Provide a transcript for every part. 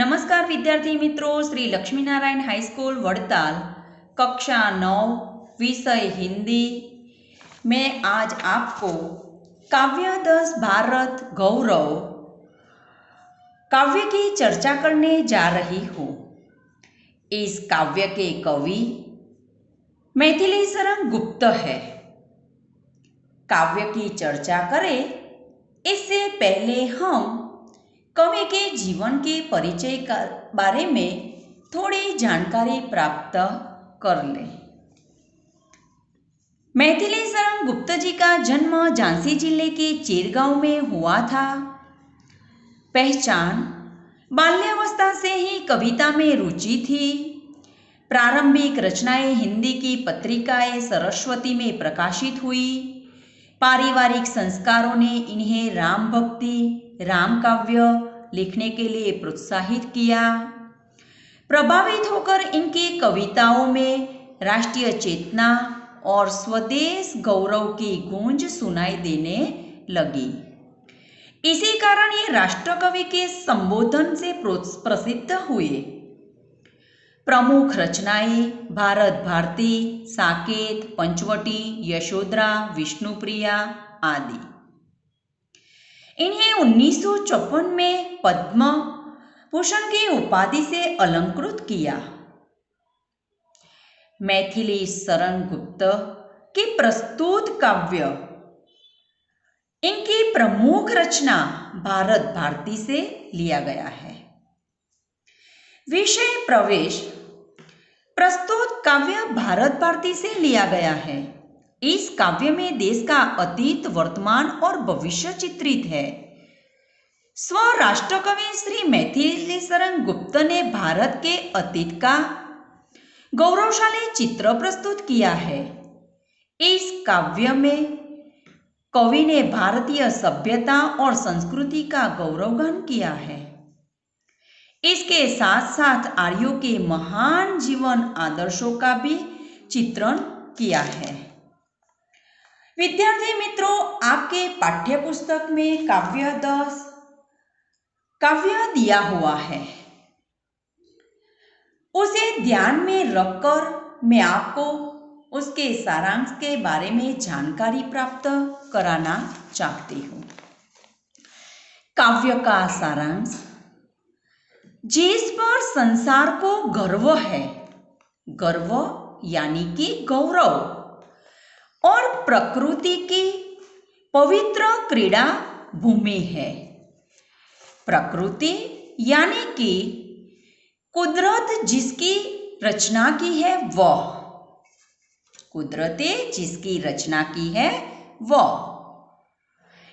नमस्कार विद्यार्थी मित्रों, श्री लक्ष्मीनारायण हाई स्कूल वड़ताल कक्षा 9 विषय हिंदी में आज आपको काव्य 10 भारत गौरव काव्य की चर्चा करने जा रही हूँ। इस काव्य के कवि मैथिली शरण गुप्त है। काव्य की चर्चा करें इससे पहले हम कवि के जीवन के परिचय के बारे में थोड़ी जानकारी प्राप्त कर लें। मैथिली शरण गुप्त जी का जन्म झांसी जिले के चेरगांव में हुआ था। पहचान: बाल्यावस्था से ही कविता में रुचि थी। प्रारंभिक रचनाएं हिंदी की पत्रिकाएं सरस्वती में प्रकाशित हुई। पारिवारिक संस्कारों ने इन्हें राम भक्ति, राम काव्य लिखने के लिए प्रोत्साहित किया। प्रभावित होकर इनकी कविताओं में राष्ट्रीय चेतना और स्वदेश गौरव की गूंज सुनाई देने लगी। इसी कारण ये राष्ट्रकवि के संबोधन से प्रसिद्ध हुए। प्रमुख रचनाएं भारत भारती, साकेत, पंचवटी, यशोधरा, विष्णुप्रिया आदि। इन्हें 1954 में पद्म भूषण की उपाधि से अलंकृत किया। मैथिली शरण गुप्त की प्रस्तुत काव्य इनकी प्रमुख रचना भारत भारती से लिया गया है। विषय प्रवेश: प्रस्तुत काव्य भारत भारती से लिया गया है। इस काव्य में देश का अतीत, वर्तमान और भविष्य चित्रित है। स्व राष्ट्रकवि श्री मैथिली शरण गुप्त ने भारत के अतीत का गौरवशाली चित्र प्रस्तुत किया है। इस काव्य में कवि ने भारतीय सभ्यता और संस्कृति का गौरवगान किया है। इसके साथ साथ आर्यों के महान जीवन आदर्शों का भी चित्रण किया है। विद्यार्थी मित्रों, आपके पाठ्य पुस्तक में काव्य 10 काव्य दिया हुआ है। उसे ध्यान में रखकर मैं आपको उसके सारांश के बारे में जानकारी प्राप्त कराना चाहती हूँ। काव्य का सारांश: जिस पर संसार को गर्व है, गर्व यानी कि गौरव, और प्रकृति की पवित्र क्रीड़ा भूमि है। प्रकृति यानी कि कुदरत जिसकी रचना की है वह, कुदरत जिसकी रचना की है वह,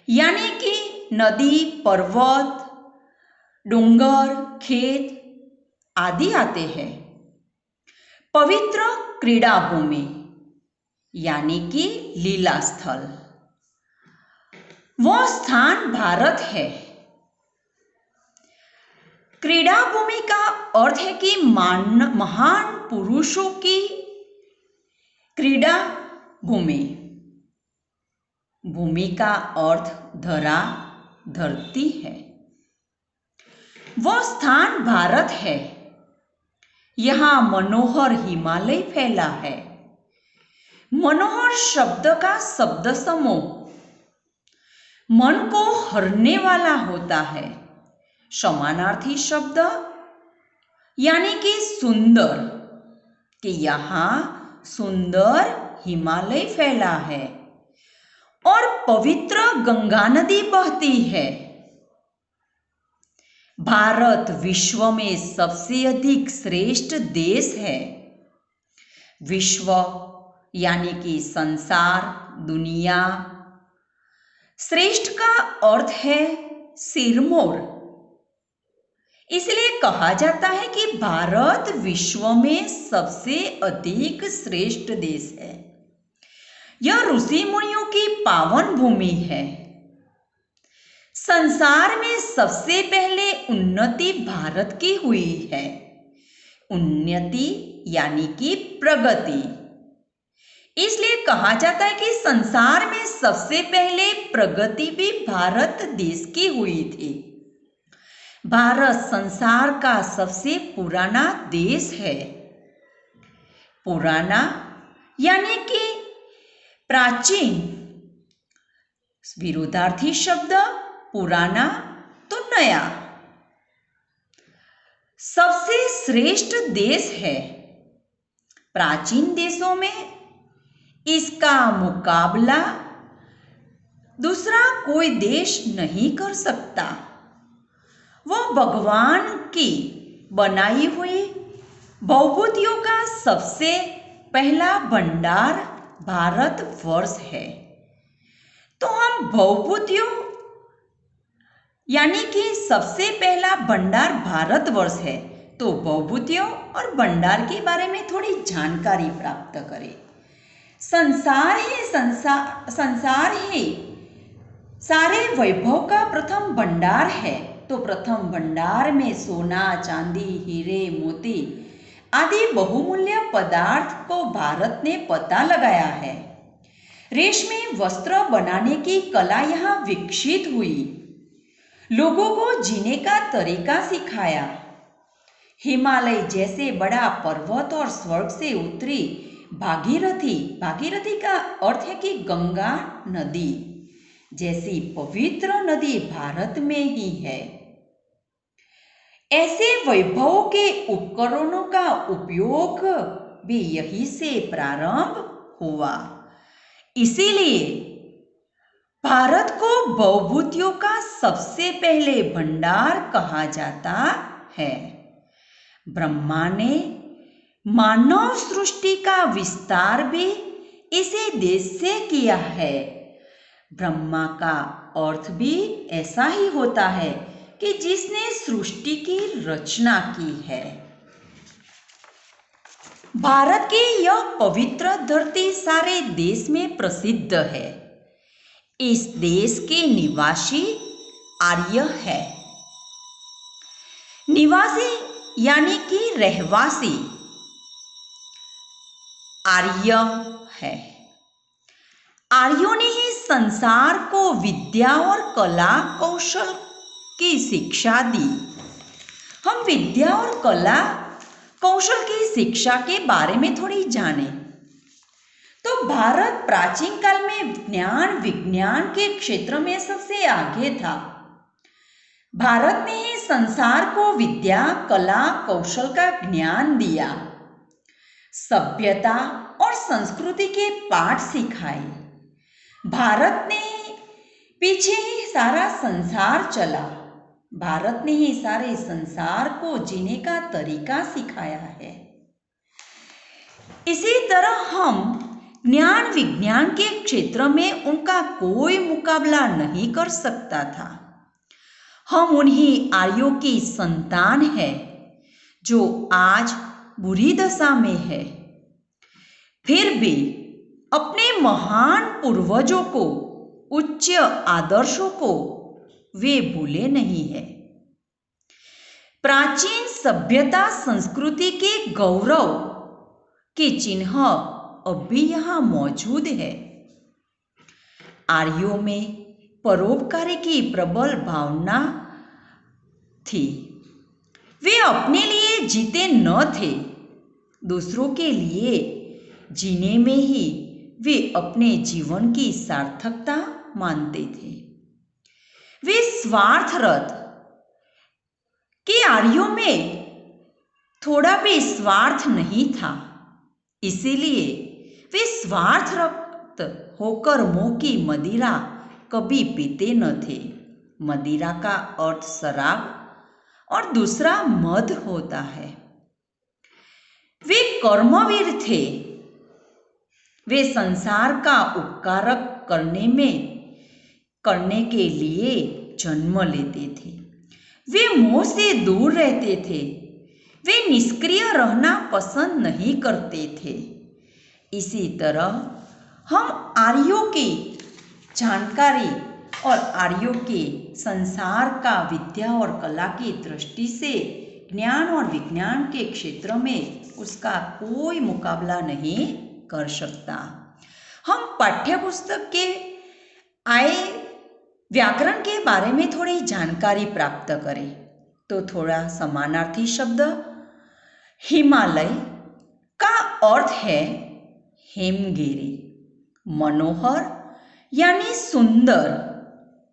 यानी कि नदी, पर्वत, डूंगर, खेत आदि आते हैं। पवित्र क्रीड़ा भूमि यानी कि लीला स्थल, वह स्थान भारत है। क्रीड़ा भूमि का अर्थ है कि महान पुरुषों की क्रीड़ा भूमि। भूमि का अर्थ धरा, धरती है। वह स्थान भारत है। यहाँ मनोहर हिमालय फैला है। मनोहर शब्द का शब्द समूह मन को हरने वाला होता है। समानार्थी शब्द यानी कि सुंदर, कि यहाँ सुंदर हिमालय फैला है और पवित्र गंगा नदी बहती है। भारत विश्व में सबसे अधिक श्रेष्ठ देश है। विश्व यानी कि संसार, दुनिया। श्रेष्ठ का अर्थ है सिरमौर। इसलिए कहा जाता है कि भारत विश्व में सबसे अधिक श्रेष्ठ देश है। यह ऋषि मुनियों की पावन भूमि है। संसार में सबसे पहले उन्नति भारत की हुई है। उन्नति यानी कि प्रगति। इसलिए कहा जाता है कि संसार में सबसे पहले प्रगति भी भारत देश की हुई थी। भारत संसार का सबसे पुराना देश है। पुराना यानी कि प्राचीन, विरोधार्थी शब्द पुराना तो नया। सबसे श्रेष्ठ देश है। प्राचीन देशों में इसका मुकाबला दूसरा कोई देश नहीं कर सकता। वह भगवान की बनाई हुई बहुभूतियों का सबसे पहला भंडार भारतवर्ष है। तो हम बहुभूतियों यानी कि सबसे पहला भंडार भारतवर्ष है, तो बहुभूतियों और भंडार के बारे में थोड़ी जानकारी प्राप्त करें। संसार ही सारे वैभव का प्रथम भंडार है। तो प्रथम भंडार में सोना, चांदी, हीरे, मोती आदि बहुमूल्य पदार्थ को भारत ने पता लगाया है। रेशमी वस्त्र बनाने की कला यहाँ विकसित हुई, लोगों को जीने का तरीका सिखाया। हिमालय जैसे बड़ा पर्वत और स्वर्ग से उतरी भागीरथी का अर्थ है कि गंगा नदी जैसी पवित्र नदी भारत में ही है। ऐसे वैभवों के उपकरणों का उपयोग भी यहीं से प्रारंभ हुआ। इसीलिए भारत को बहुभूतियों का सबसे पहले भंडार कहा जाता है। ब्रह्मा ने मानव सृष्टि का विस्तार भी इसी देश से किया है। ब्रह्मा का अर्थ भी ऐसा ही होता है कि जिसने सृष्टि की रचना की है। भारत की यह पवित्र धरती सारे देश में प्रसिद्ध है। इस देश के निवासी आर्य है। निवासी यानी कि रहवासी आर्य है। आर्यों ने ही संसार को विद्या और कला कौशल की शिक्षा दी। हम विद्या और कला कौशल की शिक्षा के बारे में थोड़ी जाने तो भारत प्राचीन काल में ज्ञान विज्ञान के क्षेत्र में सबसे आगे था। भारत ने ही संसार को विद्या, कला, कौशल का ज्ञान दिया, सभ्यता और संस्कृति के पाठ सिखाए। भारत ने पीछे ही सारा संसार चला। भारत ने ही सारे संसार को जीने का तरीका सिखाया है। इसी तरह हम ज्ञान विज्ञान के क्षेत्र में उनका कोई मुकाबला नहीं कर सकता था। हम उन्हीं आर्यों की संतान है जो आज बुरी दशा में है। फिर भी अपने महान पूर्वजों को, उच्च आदर्शों को वे भूले नहीं है। प्राचीन सभ्यता संस्कृति के गौरव के चिन्ह अब भी यहाँ मौजूद है। आर्यों में परोपकारी की प्रबल भावना थी। वे अपने लिए जीते न थे, दूसरों के लिए जीने में ही वे अपने जीवन की सार्थकता मानते थे। वे स्वार्थरत के आर्यों में थोड़ा भी स्वार्थ नहीं था। इसीलिए वे स्वार्थरत होकर मुंह की मदिरा कभी पीते न थे। मदिरा का अर्थ शराब और दूसरा मद होता है। वे कर्मवीर थे। वे संसार का उपकार करने के लिए जन्म लेते थे। वे मोह से दूर रहते थे। वे निष्क्रिय रहना पसंद नहीं करते थे। इसी तरह हम आर्यों की जानकारी और आर्यों के संसार का विद्या और कला की दृष्टि से ज्ञान और विज्ञान के क्षेत्र में उसका कोई मुकाबला नहीं कर सकता। हम पाठ्यपुस्तक के आए व्याकरण के बारे में थोड़ी जानकारी प्राप्त करें। तो थोड़ा समानार्थी शब्द हिमालय का अर्थ है हिमगिरी, मनोहर यानी सुंदर,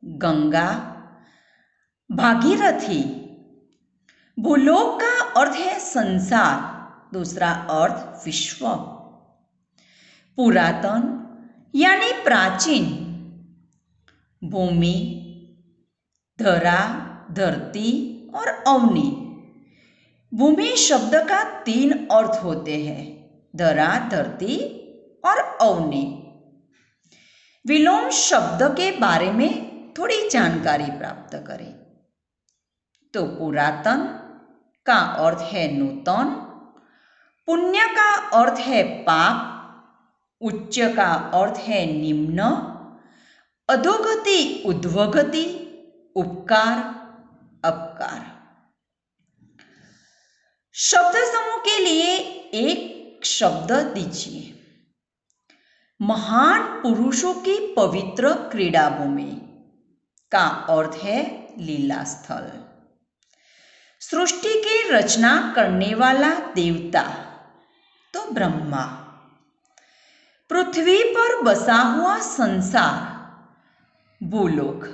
गंगा, भागीरथी। भूलोक का अर्थ है संसार, दूसरा अर्थ विश्व। पुरातन यानी प्राचीन, भूमि, धरा, धरती और अवनी। भूमि शब्द का 3 अर्थ होते हैं, धरा, धरती और अवनी। विलोम शब्द के बारे में थोड़ी जानकारी प्राप्त करें तो पुरातन का अर्थ है नूतन, पुण्य का अर्थ है पाप, उच्च का अर्थ है निम्न, अधोगति ऊर्ध्वगति, उपकार अपकार। शब्द समूह के लिए एक शब्द दीजिए। महान पुरुषों की पवित्र क्रीड़ा भूमि का अर्थ है लीला स्थल। सृष्टि की रचना करने वाला देवता तो ब्रह्मा। पृथ्वी पर बसा हुआ संसार भूलोक।